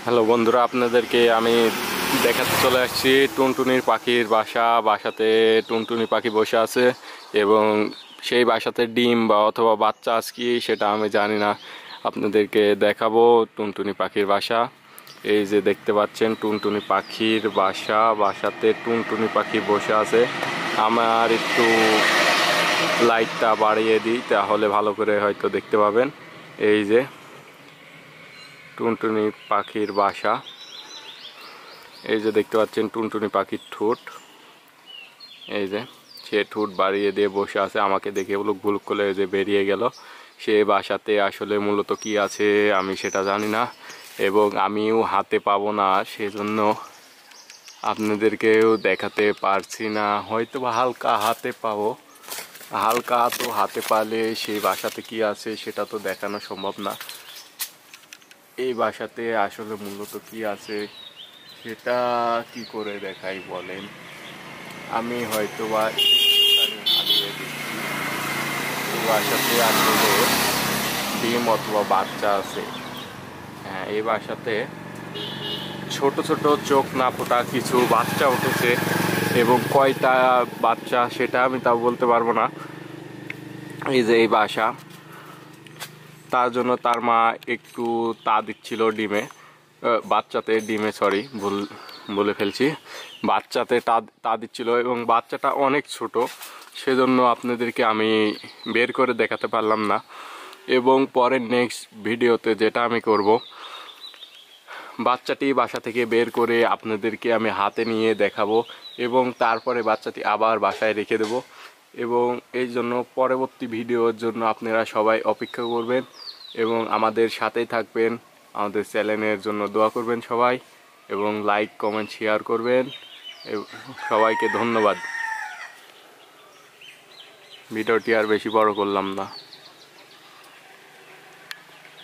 Hello বন্ধুরা, আপনাদেরকে আমি দেখাতে চলে আসছি টুনটুনির পাখির বাসাতে টুনটুনি পাখি বসে আছে এবং সেই বাসাতে ডিম বা অথবা বাচ্চা আছে কি সেটা আমি জানি না। আপনাদেরকে দেখাবো টুনটুনি পাখির বাসা। এই যে দেখতে পাচ্ছেন টুনটুনি পাখির বাসাতে টুনটুনি পাখি বসে আছে। আমার একটু লাইটটা বাড়িয়ে দিই, তাহলে ভালো করে হয়তো দেখতে পাবেন। এই যে টুনটুনি পাখির বাসা, এই যে দেখতে পাচ্ছেন টুনটুনি পাখির ঠোঁট। এই যে সে ঠোঁট বাড়িয়ে দিয়ে বসে আছে, আমাকে দেখে ভুলুক ভুলুক করে যে বেরিয়ে গেল। সে বাসাতে আসলে মূলত কি আছে আমি সেটা জানি না এবং আমিও হাতে পাবো না, সেজন্য আপনাদেরকেও দেখাতে পারছি না। হয়তো বা হালকা হাতে পাবো, হালকা তো হাতে পালে সেই বাসাতে কি আছে সেটা তো দেখানো সম্ভব না। এই বাসাতে আসলে মূলত কি আছে সেটা কি করে দেখাই বলেন। আমি হয়তো বা হারিয়ে দিচ্ছি। এই বাসাতে আসলে ডিম অথবা বাচ্চা আছে। হ্যাঁ, এই বাসাতে ছোট ছোট চোখ না ফোটা কিছু বাচ্চা উঠেছে এবং কয়টা বাচ্চা সেটা আমি তাও বলতে পারবো না। এই যে এই বাসা, তার জন্য তার মা একটু তা দিচ্ছিল ডিমে, বাচ্চাতে ডিমে, সরি ভুল বলে ফেলছি, বাচ্চাতে তা দিচ্ছিল এবং বাচ্চাটা অনেক ছোট, সেজন্য আপনাদেরকে আমি বের করে দেখাতে পারলাম না। এবং পরের নেক্সট ভিডিওতে যেটা আমি করব, বাচ্চাটি বাসা থেকে বের করে আপনাদেরকে আমি হাতে নিয়ে দেখাবো এবং তারপরে বাচ্চাটি আবার বাসায় রেখে দেব। এবং এই জন্য পরবর্তী ভিডিওর জন্য আপনারা সবাই অপেক্ষা করবেন এবং আমাদের সাথেই থাকবেন। আমাদের চ্যানেলের জন্য দোয়া করবেন সবাই এবং লাইক কমেন্ট শেয়ার করবেন। সবাইকে ধন্যবাদ। ভিডিওটি আর বেশি বড় করলাম না।